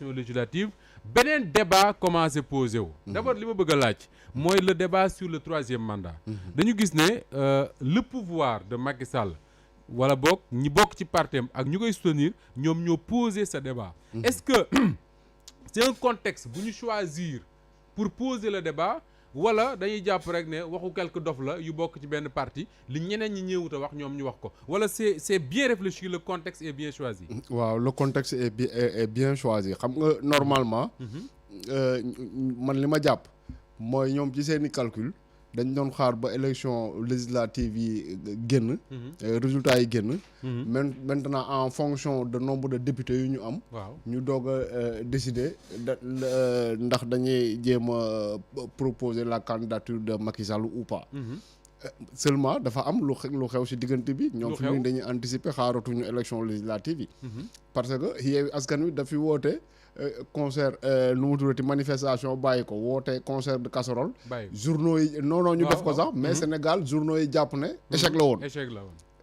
législative beneen débat commencé posé wu. D'abord li ma bëgg a laaj mooy le débat sur le 3e mandat. dañu gis ne le pouvoir de Macky Sall wala boog ñi bokk ci partem ak ñu koy soutenir ñoom ñoo poser ce débat. Est-ce que c'est un contexte bu ñu choisir pour poser le débat wala dañuy jàpp rek ne waxu quelque dof la yu bokk ci benn parti li ñeneen ñi ñëwut a wax ñoom ñu wax ko wala c'est bien réfléchi, le contexte est bien choisi. waaw le contexte est bien choisi xam nga normalement. man li ma jàpp mooy ñoom ci seeni calcul dañ doon xaar ba élection législative yi génn. résultats yi génn. maintenant en fonction de nombre de députés yu ñu am. waaw ñu doog a décider ndax dañuy jéem a proposer la candidature de Macky Sall ou pas. Seulement dafa am lu xew ci diggante bi. ñoom fi mu dañuy anticiper xaaratuñu élection législative yi. parce que Yewwi Askan Wi dafi woote. Concert nu mu tuddati manifestation bàyyi ko woote concert de casserole. journaux yi non ñu def ko sax mais Sénégal journaux yi jàpp ne échec la woon.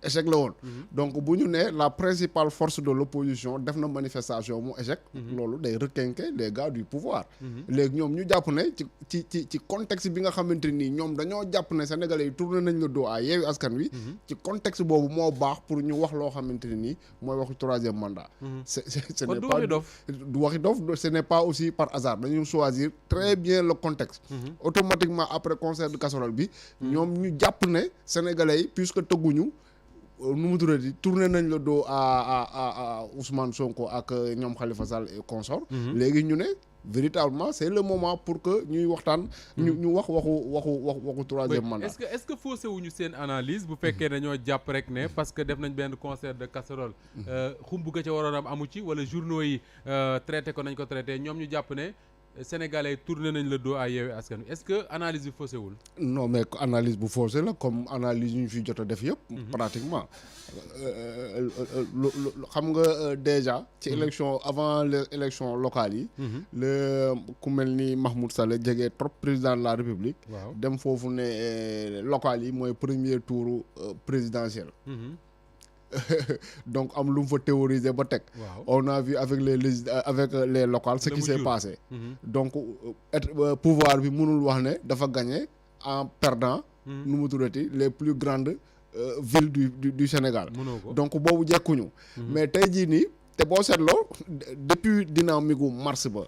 échec la woon donc bu ñu ne la principale force de l'opposition def na manifestation mu échec. loolu day requinquer les gars du pouvoir. léegi ñoom ñu jàpp ne ci contexte bi nga xamante nii ñoom dañoo jàpp ne sénégalais yi tourné nañ le dos à Yewwi Askan Wi. ci contexte boobu moo baax pour ñu wax loo xamante ne nii mooy waxu 3e mandat. ce n'est pas du waxi dof ce n'est pas aussi par hasard dañu choisir très bien le contexte. automatiquement après concert de casserole bi. ñoom ñu jàpp ne sénégalais yi puisque tëgguñu. nu mu tuddati tourné nañ le dos à Ousmane Sonko ak ñoom Khalifa Sall et consort léegi ñu ne véritablement c'est le moment pour que ñuy waxtaan. ñu wax waxu 3e mandat. est-ce que faussé wuñu seen analyse bu fekkee dañoo jàpp rek ne parce que def nañ benn concert de casserole. xumb ga ca waroon am amu ci wala journaux yi traité ko nañ ko traité ñoom ñu jàpp ne. Sénégalais yi tourné nañ le dos à Yewwi Askan Wi est-ce que analyse bi faussé wul. non mais analyse bu faussé la comme analyse yu ñu fi jot a def yëpp. pratiquement xam nga déjà. ci élection avant les élections locales yi. le ku mel ni Mahmoud Saleh jege trop président de la République. waaw dem foofu ne locales yi mooy premier tour présidentiel. donc am lu mu fa théoriser ba teg. on a vu avec les locales ce qui s'est passé. donc pouvoir bi mënul wax ne dafa gagner en perdant. nu mu tuddati les plus grandes villes du Sénégal. donc boobu jekkuñu. mais tey jii nii te boo seetloo depuis dynamique gu mars ba.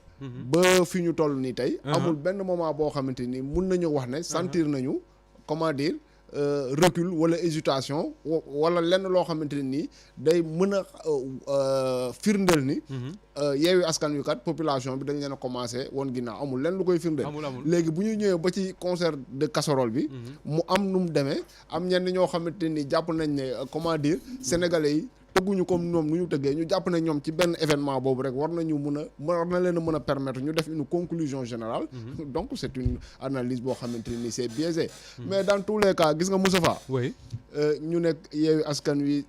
ba fi ñu toll nii tey. amul benn moment boo xamante ni mun nañu wax ne sentir nañu comment dire. Recul wala hésitation wala lenn loo xamante ne nii day mën a firndeel ni. Yewwi Askan Wi kat population bi dañ leen a commencé woon ginnaaw amul lenn lu koy firndeel. léegi bu ñu ñëwee ba ci concert de casserole bi. mu am nu mu demee am ñenn ñoo xamante ni jàpp nañ ne comment dire sénégalais yi. tëgguñu comme ñoom nu ñu tëggee ñu jàpp ne ñoom ci benn événement boobu rek war na leen a mën a permettre ñu def une conclusion générale. donc c'est une analyse boo xamante ni c'est biaisé. mais dans tous les cas gis nga Moustapha. oui ñu nekk Yewwi Askan Wi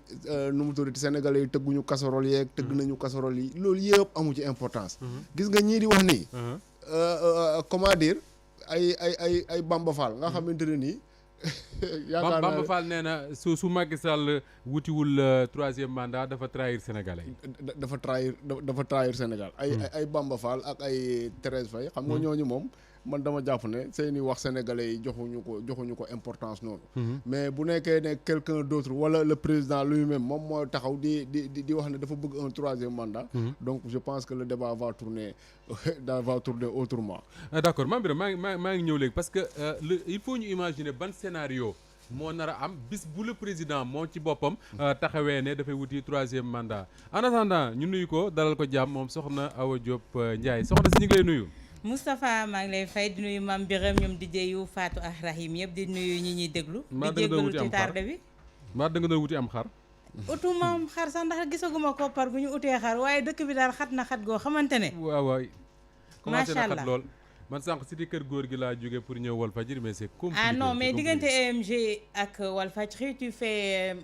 nu mu tuddati sénégalais yi tëgguñu casserole yeeg. tëgg nañu casserole yi loolu yëpp amu ci importance. gis nga ñii di wax nii. comment dire ay Bamba Fall nga xamante ne nii. yaakaar naa Bamba Fall nee na su Macky Sall wutiwul 3e mandat dafa trahir sénégalais yi. dafa trahir Sénégal. ay Bamba Fall ak ay Thérèse Faye xam nga ñooñu moom man dama jàpp ne seeni wax sénégalais yi joxuñu ko importance noonu. mais bu nekkee ne quelqu'un d'autre wala le président lui-même moom moo taxaw di wax ne dafa bëgg un 3e mandat. donc je pense que le débat va tourner autrement. D'accord Mame Birame maa ngi ñëw léegi parce que il faut ñu imaginer ban scénario moo nar a am bis bu le président moo ci boppam taxawee ne dafay wuti 3e mandat en attendant ñu nuyu ko dalal ko jàmm moom soxna Awa Diop Ndiaye soxna si ñu ngi lay nuyu. Moustapha maa ngi lay fay di nuyu Mame Birame ñoom DJ yu Fatou ak Rahim yëpp di nuyu ñi ñuy déglu. di jéggalu ci tardé bi. maa da nga doon wuti am xar. utuma am xar sax ndax gisaguma koppar bu ñu utee xar waaye dëkk bi daal xat na xat goo xamante ne. waaw commencé na macha xat lool. man sànq si kër góor gi laa jógee pour ñëw Walfadjri mais c'est compliqué. ah non mais diggante EMG ak Walfadjri tu fais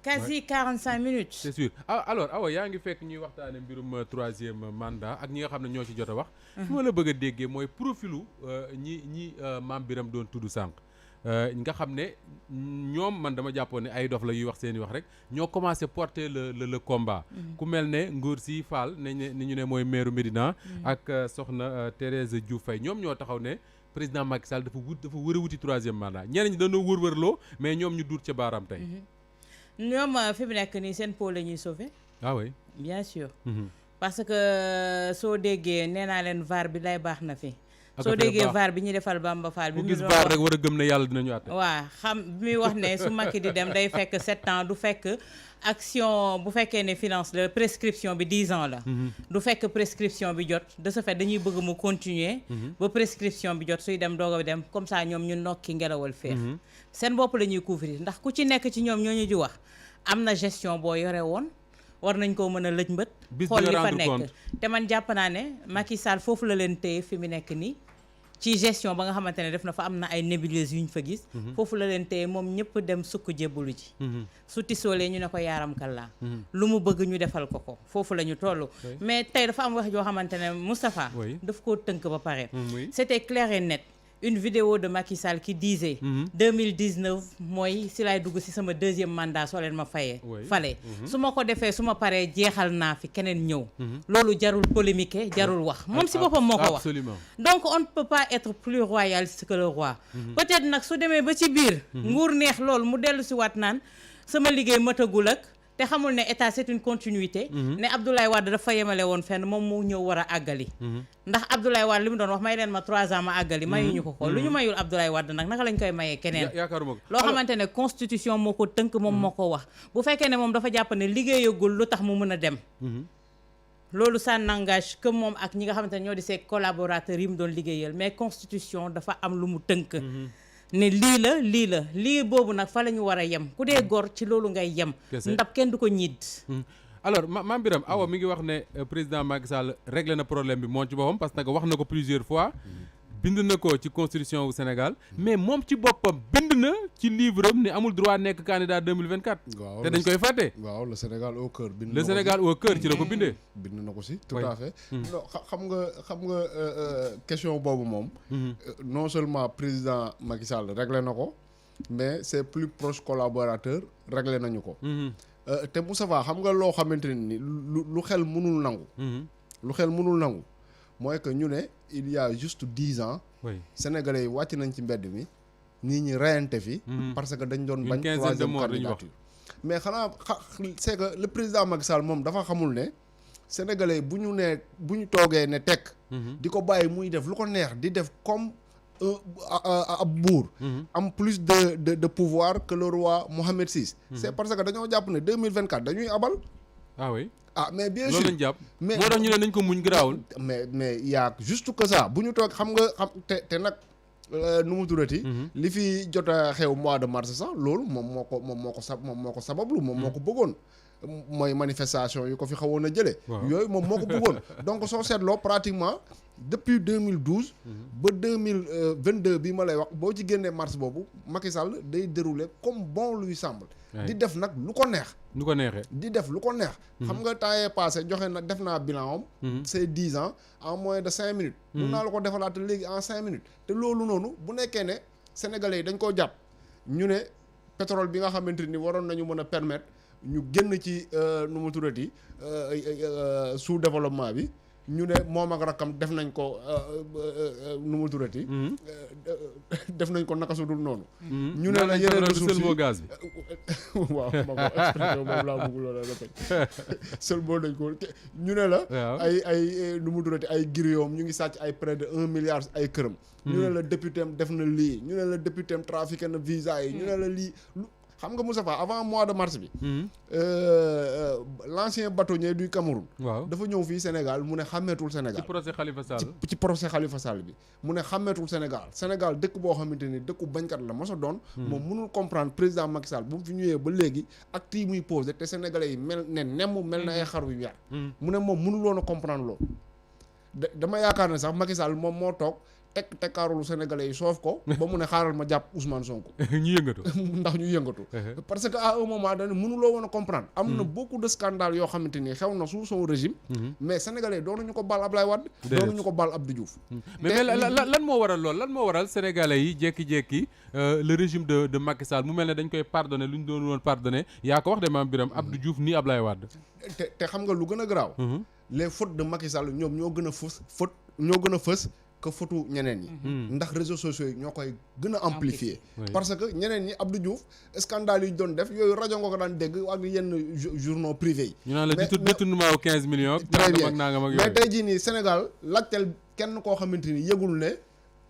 quasi 45 minutes. c'est sûr alors Awa yaa ngi fekk ñuy waxtaane mbirum 3e mandat ak ñi nga xam ne ñoo ci jot a wax. fi ma la bëgg a déggee mooy profilu ñi Mame Birame doon tudd sànq nga xam ne ñoom man dama jàppoon ne ay dof la yuy wax seen i wax rek ñoo commencé porter le combat. ku mel ne Ngor Sy Fall ni ñu ne mooy maire Médina ak soxna Thérèse Diouf Faye ñoom ñoo taxaw ne président Macky Sall dafa wër a wuti 3e mandat ñeneen ñi dañoo wër-wërloo mais ñoom ñu duut ca baaraam tey. ñoom fi mu nekk nii seen pôle la ñuy sauver. ah oui bien sûr. parce que soo déggee nee naa leen VAR bi lay baax na fi. soo déggee VAR bi ñu defal Bamba Fall bi mu gis VAR rek war a gëm ne yàlla dinañu àtte. waaw xam bi muy wax ne su Macky di dem day fekk 7 ans du fekk action bu fekkee ne finance la prescription bi 10 ans la. du fekk prescription bi jot de ce fait dañuy bëgg mu continuer. ba prescription bi jot suy dem doog a dem comme ça ñoom ñu nokki ngelawal féex. seen bopp la ñuy couvrir ndax ku ci nekk ci ñoom ñooñu di wax am na gestion boo yore woon. war nañ koo mën a lëj mbët xool li fa nekk te man jàpp naa ne Macky Sall foofu la leen téye fi mu nekk nii ci gestion ba nga xamante ne def na fa am na ay nébuleuses yu ñu fa gis foofu la leen téye moom ñëpp dem sukk jébbalu ji su tisoolee ñu ne ko yaaram kallaa lu mu bëgg ñu defal ko foofu la ñu toll mais tey dafa am wax joo xamante ne Moustapha daf koo tënk ba pare c'était clair et net une vidéo de Macky Sall qui disait 2019 mooy si laay dugg si sama 2e mandat soo leen ma fale su ma ko defee su ma paree jeexal naa fi keneen ñëw loolu jarul polémique jarul wax moom si boppam moo ko wax donc on ne peut pas être plus royaliste que le roi peut-être nag su demee ba ci biir nguur neex loolu mu dellu si waat naan sama liggéey matagul ak te xamul ne état c'est une continuité ne Abdoulaye Wade dafa yemale woon fenn moom mu ñëw war a àggali ndax Abdoulaye Wade li mu doon wax may leen ma 3 ans ma àggali mayuñu ko lu ñu mayul Abdoulaye Wade nag naka lañ koy mayee keneen yaakaaruma ko loo xamante ne constitution moo ko tënk moom moo ko wax bu fekkee ne moom dafa jàpp ne liggéeyagul lu tax mu mën a dem loolu ça n'engage que moom ak ñi nga xamante ne ñoo di ses collaborateurs yi mu doon liggéeyal mais constitution dafa am lu mu tënk ne lii boobu nag fa la ñu war a yem ku dee góor ci loolu ngay yem ndab kenn du ko ñiid alors Mame Birame Awa mi ngi wax ne président Macky Sall réglé na problème bi moom ci boppam parce que wax na ko plusieurs fois bind na ko ci constitution wu Sénégal mais moom ci boppam bind na ci livre am ne amul droit nekk candidat 2024 te dañ koy fàtte waaw le Sénégal au cœur le Sénégal au cœur ci la ko bindee bind na ko si tout à fait non xam nga question boobu moom non seulement président Macky Sall réglé na ko mais ses plus proches collaborateurs réglé nañu ko te Moustapha xam nga loo xamante ne ni lu xel mënul nangu mooy que ñu ne il y a juste 10 ans sénégalais yi wàcc nañ ci mbedd mi nit ñi reyante fi parce que dañ doon bañ 3e candidature mais xanaa c'est que le président Macky Sall moom dafa xamul ne sénégalais bu ñu toogee ne tekk di ko bàyyi muy def lu ko neex di def comme ab buur am plus de pouvoir que le roi Mohamed VI c'est parce que dañoo jàpp ne 2024 dañuy abal mais bien sûr loolu lañ jàpp mais moo tax ñu ne nañ ko muñ garaawul mais yaa juste que ça bu ñu toog xam te nag nu mu turati li fi jot a xew mois de mars sax loolu moom moo ko sabablu moom moo ko bëggoon mooy manifestation yi ko fi xawoon a jëlee yooyu moom moo ko bëggoon donc soo seetloo pratiquement depuis 2012 ba 2022 bi ma lay wax boo ci génnee mars boobu Macky Sall day dérouler comme bon lui semble di def nag lu ko neex lu ko neexee di def lu ko neex xam nga temps yee passé joxe na def naa bilan am c'est 10 ans en moins de 5 minutes mun naa la ko defalaat léegi en 5 minutes te loolu noonu bu nekkee ne sénégalais yi dañ koo jàpp ñu ne pétrole bi nga xamante ni waroon nañu mën a permettre ñu génn ci nu mu turati sous développement bi ñu ne moom ak rakkam def nañ ko nu mu turati def nañ ko naka su dul noonu ñu ne la yeneen ressources yi gaz bi waaw ma ko expression boobu laa bëgg loola répété seul boo dañ ko ñu ne la ay nu mu turati ay grioom ñu ngi sàcc ay près de 1 milliard ay këram ñu ne la député am def na lii ñu ne la député am trafiqué na visa yi ñu ne la lii xam nga Moustapha avant mois de mars bi l'ancien bâtonnier du Cameroun dafa ñëw fii Sénégal mu ne xàmmeetul Sénégal ci procès Khalifa Sall bi mu ne xàmmeetul Sénégal dëkk boo xamante ni dëkku bañkat la mos a doon moom mënul comprendre président Macky Sall bu mu fi ñëwee ba léegi acte yi muy posé te sénégalais yi mel na ay xar yu yar mu ne moom mënul woon a comprendre loolu dama yaakaar ne sax Macky Sall moom moo toog tekkaarulu sénégalais yi soof ko ba mu ne xaaral ma jàpp Ousmane Sonko ñu yëngatu ndax ñu yëngatu parce que à un moment donné mënuloo woon a comprendre am na beaucoup de scandales yoo xamante ni xew na sous son régime mais sénégalais yi doonuñu ko baal Ablaye Wade doonuñu ko baal Abdou Diouf mais lan moo waral lool lan moo waral sénégalais yi jékki-jékki le régime de Macky Sall mu mel ne dañ koy pardonné lu ñu doon woon pardonné yaa ko wax de Mame Birame Abdou Diouf nii Ablaye Wade te xam nga lu gën a garaaw les fautes de Macky Sall ñoom ñoo gën a fës que photo ñeneen ñi ndax réseaux sociaux yi ñoo koy gën a amplifier parce que ñeneen ñi Abdou Diouf scandale yi ñu doon def yooyu rajo nga ko daan dégg ak yenn journaux privés yi ñu naan la détournement 15 millions très bien nangam ak mais tey jii nii Sénégal laajteel kenn koo xamante ni yëgul ne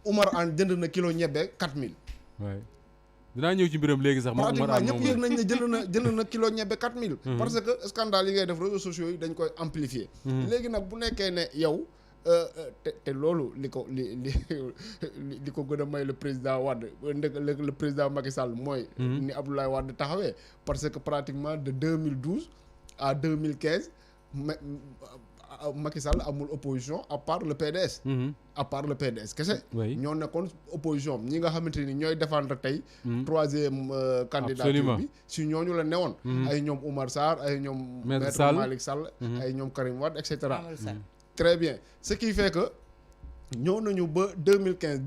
Oumar Anne jënd na kilo ñebbe 4000 waay dinaa ñëw ci mbiram léegi sax pratiquement ñëpp yëg nañ ne jënd na kilo ñebbe 4000 parce que scandale yi ngay def réseaux sociaux yi dañ koy amplifier léegi nag bu nekkee ne yow te loolu li ko gën a may le président Wade le président Macky Sall mooy ni Abdoulaye Wade taxawee parce que pratiquement de 2012 à 2015 Macky Sall amul opposition à part le PDS à part le PDS kese ñoo nekkoon opposition ñi nga xamante ni ñooy défendre tey troisième candidature bi si ñooñu la newoon ay ñoom Oumar Sarr ay ñoom Maître Malick Sall ay ñoom Karim Wade et cetera très bien ce qui fait que ñëw nañu ba 2015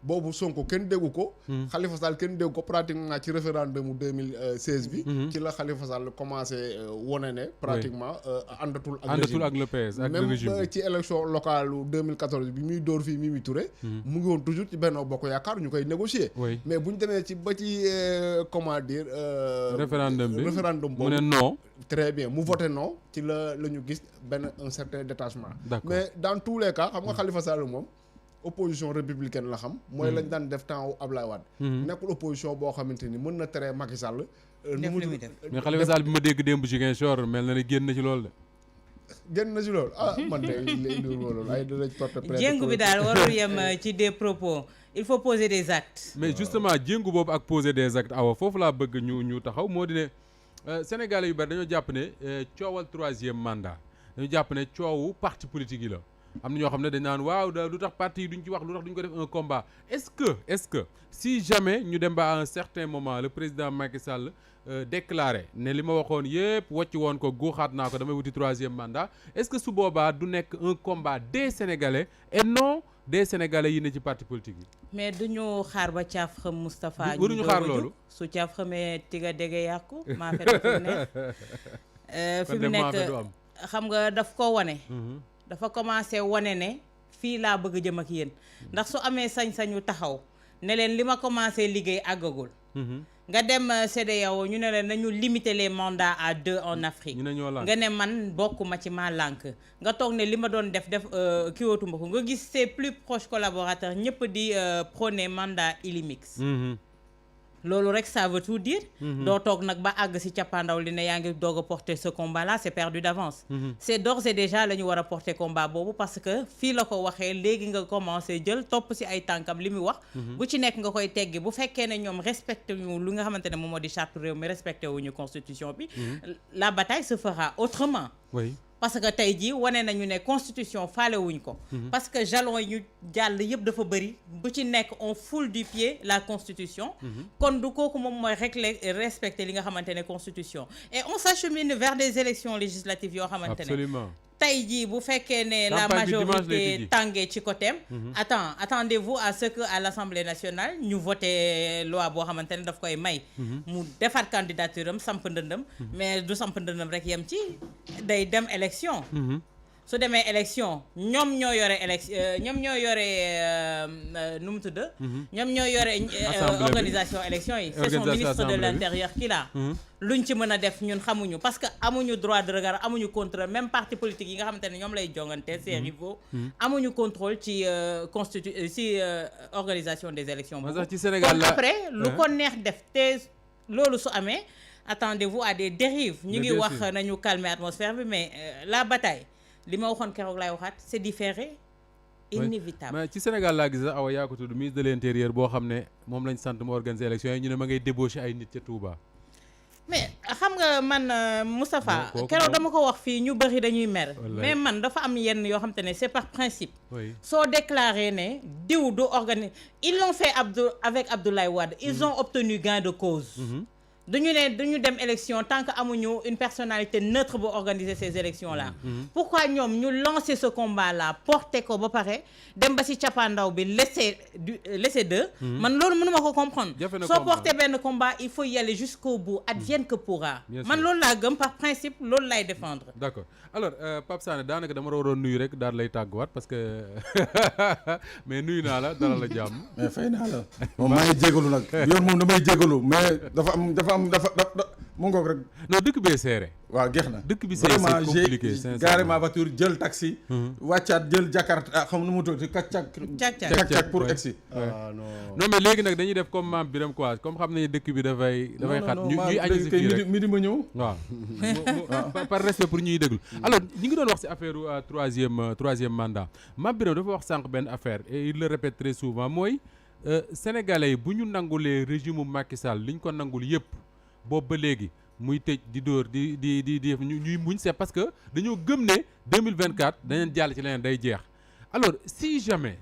boobu Sonko kenn déggu ko Khalifa Sall kenn déggu ko pratiquement ci référendum 2016 bi ci la Khalifa Sall commencé wone ne pratiquement àndatul ak le PS ak même ci élection locale 2014 bi muy dóor fii Mimi Touré mu ngi woon toujours ci Benno Bokk Yaakaar ñu koy négocier mais bu ñu demee ci ba ci comment dire référendum boobu mu ne non très bien mu voté non ci la ñu gis un certain détachement mais dans tous les cas xam nga Khalifa Sall moom opposition républicaine la xam mooy lañ daan def temps Ablaye Wade nekkul opposition boo xamante ni mën na tere Macky Sall mais Khalifa Sall bi ma dégg démb Ziguinchor mel na ni génn na ci loolu de génn na ci loolu man de loolu ay dinañ porte plainte jéngu bi daal warul yem ci des propos il faut poser des actes mais justement jéngu boobu ak poser des actes awa foofu laa bëgg ñu taxaw moo di ne Sénégalais yu bari dañoo jàpp ne coowal troisième mandat dañu jàpp ne coowu parti politique yi la am na ñoo xam ne dañ naan waaw da lu tax parti yi duñ ci wax lu tax duñ ko def un combat est-ce que si jamais ñu dem ba à un certain moment le président Macky Sall déclaré ne li ma waxoon yëpp wàcc woon ko guuxaat naa ko damay wuti troisième mandat est-ce que su boobaa du nekk un combat des Sénégalais et non des Sénégalais yi ne ci parti politique yi mais duñu xaar ba caaf xam Moustapha waruñu xaar loolu su caaf xamee tiga dégge yàqu maa fet fi mu nekk xam nga daf ko wane dafa commencé wane ne fii laa bëgg jëm ak yéen ndax su amee sañ-sañu taxaw ne leen li ma commencé liggéey àggagul nga dem CEDEAO ñu ne leen nañu limiter les mandats à 2 en Afrique nga ne man bokkuma ci maa lànk nga toog ne li ma doon def kiiwatuma ko nga gis ses plus proches collaborateurs ñëpp di prôner mandat illimix loolu rek ça veut tout dire doo toog nag ba àgg si cappaandaw li ne yaa ngi doog a porter ce combat là c'est perdu d'avance c'est d'ores et déjà la ñu war a porter combat boobu parce que fii la ko waxee léegi nga commencé jël topp si ay tànkam li muy wax bu ci nekk nga koy teggi bu fekkee ne ñoom respecté ñu lu nga xamante ne moom moo di charte réew mi respecté wuñu constitution bi la bataille se fera autrement parce que tey jii wane nañu ne constitution faale wuñ ko parce que jalon yi ñu jàll yëpp dafa bëri bu ci nekk on foule du pied la constitution kon du kooku moom mooy respecter li nga xamante ne constitution et on s'achemine vers des élections législatives yoo xamante ne tey jii bu fekkee ne la majorité tàngee ci côté attendez-vous à ce que à l'Assemblée nationale ñu voté loi boo xamante ne daf koy may mu defar candidature am samp ndëndëm mais du samp ndëndëm rek yem ci day dem élection su demee élection ñoom ñoo yore nu mu tudd ñoom ñoo yore organisation élection yi c'est son ministre de l'intérieur qui l'a luñ ci mën a def ñun xamuñu parce que amuñu droit de regard amuñu contrôle même parti politique yi nga xamante ne ñoom lay jongante ses rivaux amuñu contrôle ci organisation des élections boobu ci Sénégal la après lu ko neex def te loolu su amee attendez-vous à des dérives ñu ngi wax nañu calmer atmosphère bi mais la bataille li ma waxoon keroog laay waxaat c'est différé inévitable mais ci Sénégal laa gis awa yaa ko tudd ministre de l'intérieur boo xam ne moom lañ sant mu organiser élection yi ñu ne ma ngay débaucher ay nit ca Touba mais xam nga man Moustapha keroog dama ko wax fii ñu bëri dañuy mer mais man dafa am yenn yoo xam te ne c'est par principe soo déclaré ne diw du organiser ils l'ont fait avec Abdoulaye Wade ils ont obtenu gain de cause dañu dem élection tant que amuñu une personnalité neutre bu organiser ces élections là pourquoi ñoom ñu lancer ce combat là porter ko ba pare dem ba ci cappaandaw bi laisser deux man loolu mënuma ko comprendre soo porter benn combat il faut y aller jusqu'au bout advienne que pourra man loolu laa gëm par principe loolu lay défendre d'accord alors Pape Sané daanaka dama waroon nuyu rek daal lay tàgguwaat parce que mais nuyu naa la dalal la jàmm mais fay naa la moom maa ngi jégalu nag yoon moom damay jégalu mais dafa mu ngoog rek non dëkk bee seere waaw geex na dëkk bi c'est compliqué j'ai garé ma voiture jël taxi wàccaat jël Jakarta xam nu mu tudd cak pour egsi non mais léegi nag dañuy def comme maam Biram quoi comme xam nañu dëkk bi dafay xat ñuy añu si fii rek midi ma ñëw waaw par respect pour ñuy déglu alors ñi ngi doon wax si affaire troisième mandat maam Biram dafa wax sànq benn affaire et il le répète très souvent mooy sénégalais yi bu ñu nangulee régime Macky Sall li ñu ko nangul yëpp boobu ba léegi muy tëj di dóor di def ñuy muñ c'est parce que dañoo gëm ne 2024 dañeen jàll ci leneen day jeex alors si jamais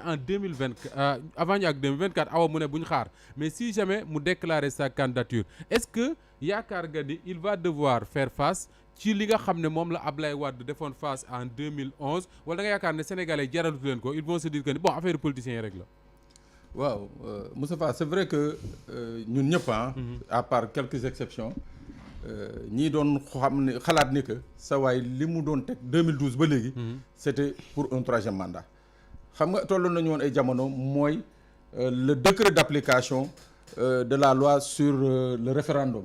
en 2024 avant ñu ak 2024 awa mu ne bu ñu xaar mais si jamais mu déclarer sa candidature est-ce que yaakaar nga ni il va devoir faire face ci li nga xam ne moom la Ablaye Wade defoon face en 2011 wala da nga yaakaar ne sénégalais jaralatu leen ko ils vont se dire que ni bon affaire politiciens yi rek la waaw Moustapha c'est vrai que ñun ñëpp à part quelques exceptions ñii doon xam ne xalaat ni que sa waay li mu doon teg 2012 ba léegi c'était pour un troisième mandat xam nga tolloon nañu woon ay jamono mooy le décret d'application de la loi sur le référendum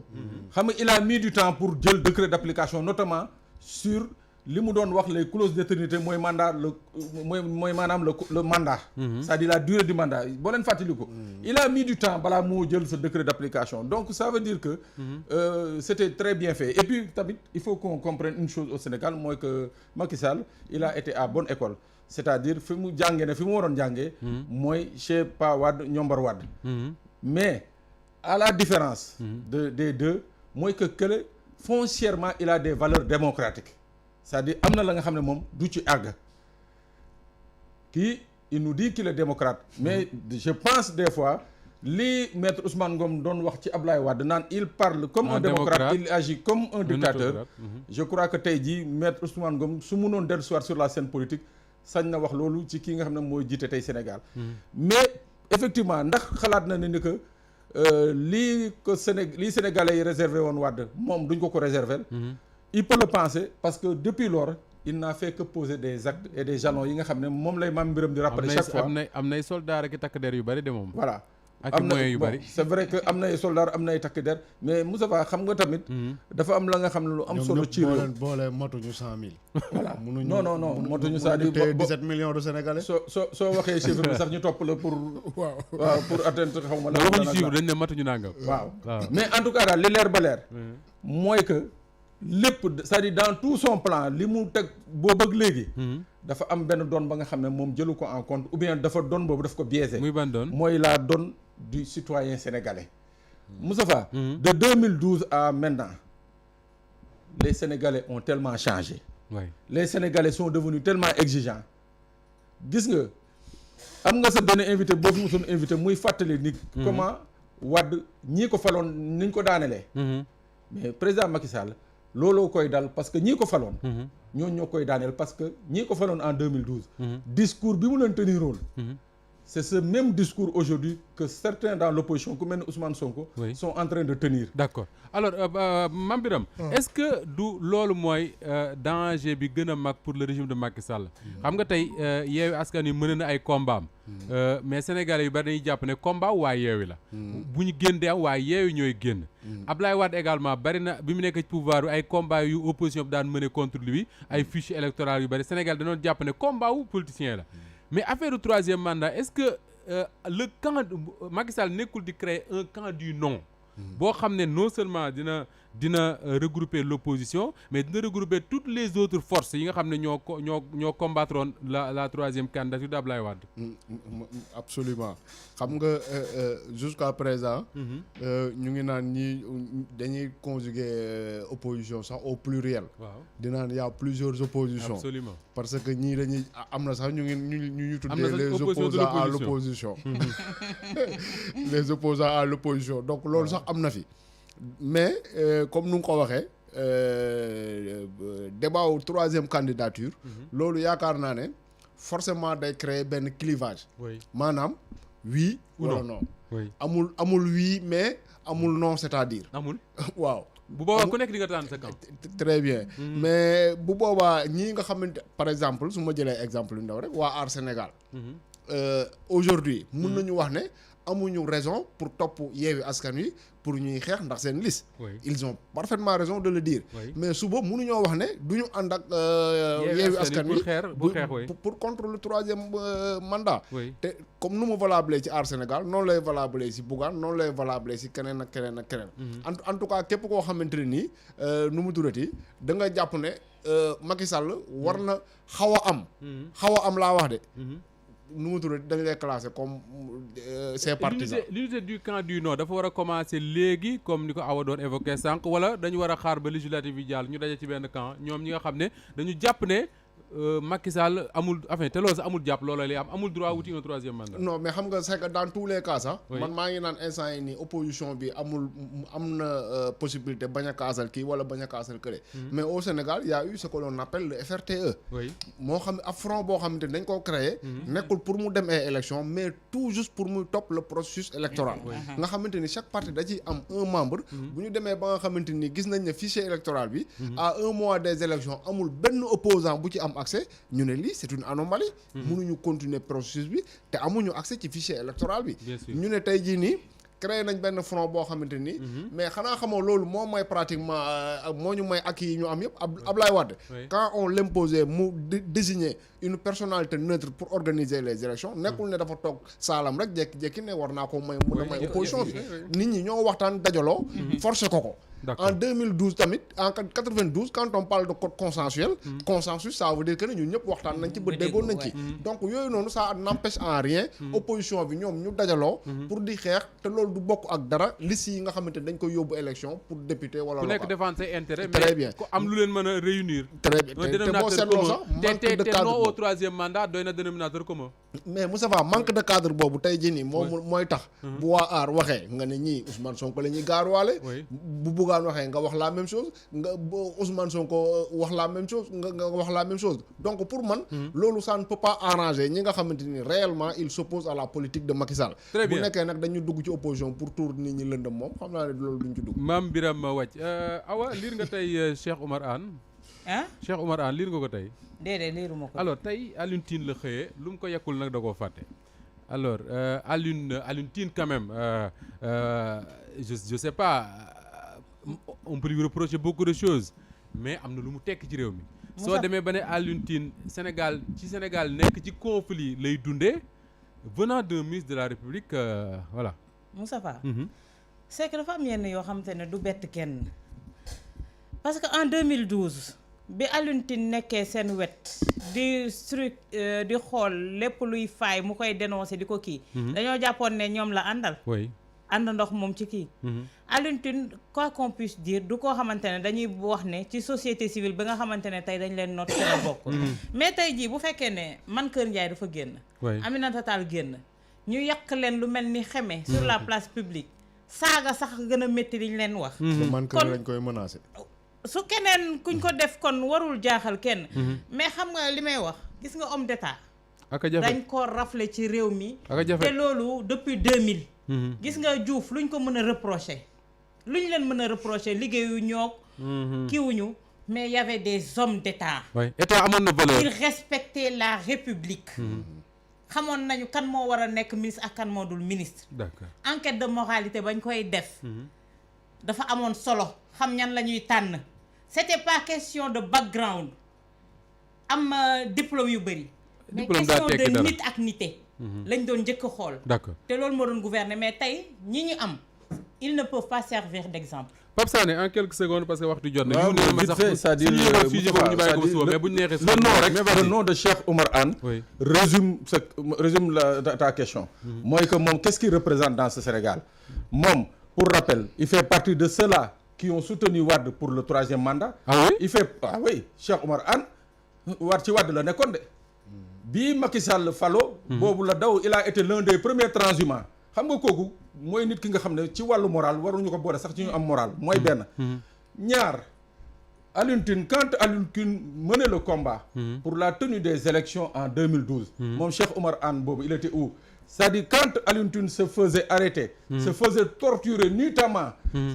xam nga il a mis du temps pour jël décret d'application notamment sur li mu doon wax les clauses d'éternité mooy mandat mooy maanaam le mandat c'est-à-dire la durée du mandat boo leen fàttali ko il a mis du temps balaa moo jël ce décret d'application donc ça veut dire que c'était très bien fait et puis tamit il faut qu'on comprenne une chose au Sénégal mooy que Macky Sall il a été à bonne école c'est-à-dire fi mu jàngee ne fi mu waroon jàngee mooy chez Pa Wade Ñombar Wade mais à la différence des deux mooy que kële foncièrement il a des valeurs démocratiques c'est-à-dire am na la nga xam ne moom du ci àgg kii il nous dit qu'il est démocrate mais je pense des fois li maître Ousmane Ngom doon wax ci Ablaye Wade naan il parle comme un démocrate il agit comme un dictateur je crois que tey jii maître Ousmane Ngom su mënoon dellu soir sur la scène politique sañ na wax loolu ci kii nga xam ne mooy jiite tey Sénégal mais effectivement ndax xalaat na ne que lii Sénégalais yi réservé woon Wade moom duñ ko réserver il peut le penser parce que depuis lors il n'a fait que poser des actes et des jalons yi nga xam ne moom lay Mame Birame di rappeler chaque fois am nay soldats ak takk der yu bari de moom voilà ak moyens yu bari c'est vrai que am nay soldats am nay takk der mais Moustapha xam nga tamit dafa am la nga xam ne lu am solo ci réew boole motuñu 100 000 voilà non motuñu c'est-à-dire 17 millions de Sénégalais soo waxee chiffre bi sax ñu topp la pour waaw pour atteindre xaw ma la waxuñu chiffre dañ ne matuñu nangam waaw mais en tout cas daal li leer ba leer mooy que lépp c'est-à-dire dans tout son plan li mu teg boobu ak léegi dafa am benn doon ba nga xam ne moom jëlu ko en compte ou bien dafa doon boobu daf ko biaisé muy ban doon mooy la donne du citoyen sénégalais Moustapha de 2012 à maintenant les Sénégalais ont tellement changé les Sénégalais sont devenus tellement exigeants gis nga am nga sa benn invité boo fi musoon invité muy fàttali ni comment Wade ñii ko faloon niñ ko daanelee mais président Macky Sall looloo koy dal parce que ñii ko faloon ñoo koy daaneel parce que ñii ko faloon en 2012 discours bi mu leen teniroon c'est ce même discours aujourd'hui que certains dans l'opposition ku mel ne Ousmane Sonko sont en train de tenir d'accord alors Mame Birame est-ce que du loolu mooy danger bi gën a mag pour le régime de Macky Sall xam nga tey Yewwi Askan Wi mën na ay combat am mais sénégalais yu bari dañuy jàpp ne combat waa Yewwi la bu ñu génn de am waa Yewwi ñooy génn Ablaye Wade également bari na bi mu nekk ci pouvoir bi ay combat yu opposition bi daan mëne contre lui ay fiches électorales yu bari Sénégal danoon jàpp ne combat wu politicien la mais affaire du troisième mandat est-ce que le camp Macky Sall nekkul di créer un camp du non boo xam ne non seulement dina dina regrouper l'opposition mais dina regrouper toutes les autres forces yi nga xam ne ñoo combattroon la troisième candidature d'Ablaye Wade. Absolument xam nga jusqu'à présent ñu ngi naan ñi dañuy conjuguer opposition sax au pluriel. waaw dinaan y a plusieurs oppositions. Absolument. parce que ñii dañuy am na sax ñu tuddee les opposants à l'opposition. les opposants à l'opposition donc loolu sax am na fi mais comme nu nga ko waxee débat wu troisième candidature loolu yaakaar naa ne forcément day créer benn clivage. oui maanaam oui wala non. oui amul oui mais amul non c'est-à-dire. amul waaw. bu boobaa ku nekk di nga tànn sa camp. très bien mais bu boobaa ñii nga xamante par exemple su ma jëlee exemple yu ndaw rek waa Aar Sénégal. Aujourd'hui mun nañu wax ne amuñu raison pour topp Yewwi Askan Wi pour ñuy xeex ndax seen liste. Oui. Ils ont parfaitement raison de le dire. Oui. mais suba mënuñoo wax ne du ñu ànd ak Yewwi Askan Wi pour contre le troisième mandat. Oui. te comme nu mu valable ci Aar Sénégal noonu lay valable ci Bougane noonu lay valable ci keneen ak keneen ak keneen. en tout cas képp koo xamante ne nii nu mu turati da nga jàpp ne Macky Sall war na xaw a am laa wax de. nu mu tudd dañ lay classé comme ses partisans. l'unité du camp du non dafa war a commencer léegi comme ni ko Awa doon évoqué sànq wala dañu war a xaar ba législative yi jàll ñu daje ci benn camp ñoom ñi nga xam ne dañu jàpp ne Macky Sall amul enfin te loolu sax amul jàpp loolu lay am amul droit wuti un troisième mandat. non mais xam nga c'est que dans tous les cas sax. Oui. man maa ngi naan instant yi nii opposition bi am na possibilité bañ a kaasal kii wala bañ a kaasal kële. mais au Sénégal y a eu ce que l'on appelle le FRTE. oui moo xam ab front boo xamante ni dañ koo créé. nekkul pour mu dem ay élection mais tout juste pour muy topp le processus électoral. nga xamante ni chaque parti da ciy am un membre. bu ñu demee ba nga xamante ni gis nañ ne fichier électoral bi. à un mois des élections amul benn opposant bu ci am accès ñu ne lii c'est une anomalie. mënuñu continuer processus bi te amuñu accès ci fichier électoral bi. Bien sûr. ñu ne tey jii nii. créé nañ benn front boo xamante ni. mais xanaa xamoo loolu moom mooy pratiquement moo ñu may acquis yi ñu am yëpp Ablaye Wade. Oui. quand on l'imposait mu désigner une personnalité neutre pour organiser les élections nekkul ne dafa toog saalam rek jékki-jékki ne war naa ko may mu damay opposition bi nit ñi ñoo waxtaan dajaloo forcé ko D'accord. en 2012 tamit en 92 quand on parle de code consensuel consensus ça veut dire que ne ñun ñëpp waxtaan nañ ci ba déggoon nañ ci donc yooyu noonu ça n'empêche en rien opposition bi ñoom ñu dajaloo pour di xeex te loolu du bokk ak dara liste yi nga xamante dañ koy yóbbu élection pour député wala ku nekk local défendre ses intérêts Très mais bien. ku am lu leen mën a réunir très bien te boo seetloo sax manque de te cadre non au boobu. troisième mandat doy na dénominateur commun. mais Moustapha manque de cadre boobu tey jii nii moom mooy tax bu waa aar waxee nga ne ñii Ousmane Sonko la ñuy gaaruwaale Oui. bu Bougane waxee nga wax la même chose nga Ousmane Sonko wax la même chose nga wax la même chose donc pour man loolu ça ne peut pas arranger ñi nga xamante ni réellement il s'oppose à la politique de Macky Sall Très bu bien. nekkee nag dañu dugg ci opposition pour tour nit ñi lëndëm moom xam naa ne loolu duñ ci dugg Mame Birame Wathie Awa liir nga tey Cheikh Oumar Anne ah Cheikh Oumar Anne liir nga ko tey déedéet liiruma ko. alors tey Alioune Tine la xëyee lu mu ko yekkul nag da koo fàtte alors Alioune Tine quand même je sais pas on peut lui reprocher beaucoup de choses mais am na lu mu tekk ci réew mi soo demee ba ne Alioune Tine Sénégal nekk ci conflit lay dundee venant d'un ministre de la République voilà. Moustapha c'est que dafa am yenn yoo xamante ne du bett kenn parce que en 2012 bi Alioune Tine nekkee seen wet di di xool lépp luy faay mu koy dénoncer di ko kii dañoo jàppoon ne ñoom la àndal oui. ànd ndox moom ci kii Alioune Tine quoi qu'on puisse dire du koo xamante ne dañuy wax ne ci société civile bi nga xamante ne tey dañ leen noot la bokk mais tey jii bu fekkee ne man Kër Ndiaye dafa génn Oui. Aminata Tall génn ñu yàq leen lu mel ni xeme sur la place publique saaga sax gën a métti liñ leen wax man kër lañ koy menacé su keneen kuñ ko def kon warul jaaxal kenn mais xam nga li may wax gis nga homme d'état aka jafe dañ ko rafle ci réew mi aka jafe te loolu depuis 2000 gis nga Diouf luñ ko mën a reprocher luñ leen mën a reprocher liggéeyu ñoog kiiwuñu mais y avait des hommes d'état oui état amoon na valeur. ils respectaient la République xamoon nañu kan moo war a nekk ministre ak kan moo dul ministre d'accord enquête de moralité bañ koy def dafa amoon solo xam ñan la ñuy tànn c'était pas question de background am diplôme yu bëri mais Diplôme daa question tekki de dara. nit ak nite lañ doon njëkk a xool d'accord te loolu moo doon gouverner mais tey ñi ñu am ils ne peuvent pas servir d'exemple Pape Sané en quelques secondes parce que waxtu jot na. waaw vite fait c'est-à-dire mais bu ñu neexee le nom rek le nom de Cheikh Oumar Anne résume ta question. mooy que moom qu'est-ce qu'il représente dans ce Sénégal. moom pour rappel il fait partie de ceux-là qui ont soutenu Wade pour le 3e mandat. Cheikh Oumar Anne ci Wade la nekkoon de. bii Macky Sall falo boobu la daw il a été l'un des premiers transhumants. xam nga kooku mooy nit ki nga xam ne ci wàllu moral waruñu ko boole sax ci ñu am moral mooy benn. ñaar Alioune Tine quand Alioune Tine menait le combat. pour la tenue des élections en 2012. moom Cheikh Oumar Anne boobu il était où. c'est-à-dire quand Alioune Tine se faisait arrêter. se faisait torturer nuitamment.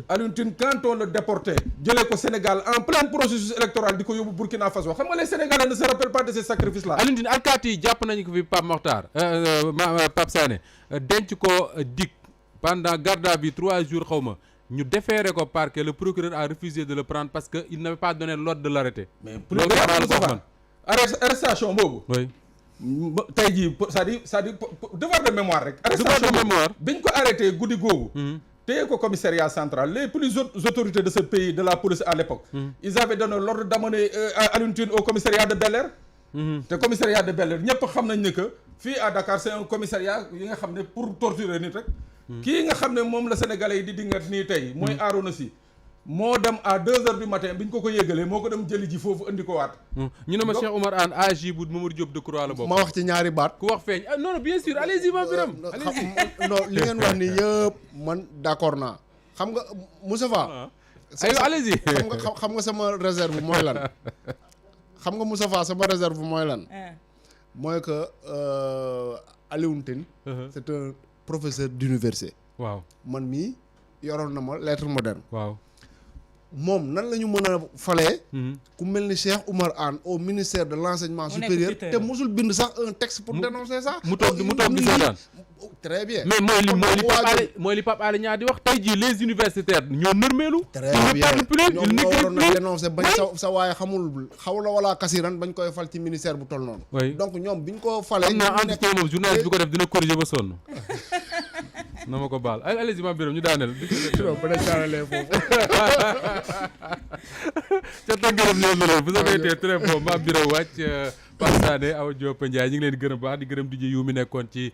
Alioune Tine quand on le déportait jëlee ko Sénégal en plein processus électoral di ko yóbbu Burkina Faso xam nga les Sénégalais ne se rappellent pas de ces sacrifices là. Alioune Tine alkaati yi jàpp nañu ko fi Pape Mokhtar Pape Sané denc ko dik pendant garde à vue 3 jours xaw ma ñu déféré ko parquet le procureur a refusé de le prendre parce que il n'avait pas donné l'ordre de l'arrêter. mais arrestation boobu. oui. tey jii c'est-à-dire devoir de mémoire rek. devoir de mémoire biñ ko arrêté guddi googu. téye ko commissariat central les plus hautes autorités de ce pays de la police à l'époque. ils avaient donné l'ordre d'amener Alioune Tine au commissariat de Bel-Air. te commissariat de Bel-Air ñëpp xam nañ ne que fii à Dakar c'est un commissariat yi nga xam ne pour torturer nit rek. kii nga xam ne moom la sénégalais yi di dingat nii tey. mooy Arouna Sy. moo dem à 2h du matin bi ñu ko yëgalee moo ko dem jëli ji foofu andi ko waat. ñu ne ma Cheikh Oumar Anne AJ bu Mamadou Diop Decroix la bokk. ma wax ci ñaari baat. ku wax feeñ non bien sûr allez-y ma Birame. non li ngeen wax ni yëpp man d'accord naa xam nga Moustapha. aywa allez-y. xam nga sama réserve mooy lan. xam nga Moustapha sama réserve mooy lan. mooy que Alioune Tine. c'est un professeur d'université. waaw man mii yoroon na ma lettre moderne. waaw. moom nan la ñu mën a falee ku mel ni Cheikh Oumar Anne au ministère de l'enseignement supérieur te musul bind sax un texte pour dénoncer ça. mu toog di seetaan. très bien. mais mooy li Pape Alé Niang di wax tey jii les universitaires ñoo nërmeelu. très bien ñoom ñoo waroon na dénoncer bañ sa waaye xamul xaw la wala kasiran bañ koy fal ci ministère bu toll noonu. donc ñoom biñ ko falee. xam naa entretien moom journaliste bi ko def dina corriger ba sonn. na ma ko baal allez-y ma Birame ñu daaneel. ba dañ daanalee foofu. ca tàngaram néew na loolu vous avez été très bon ma Birame wàcc Pape Sané Awa Diop Ndiaye ñu ngi leen di gërëm baax di gërëm DJ yu mi nekkoon ci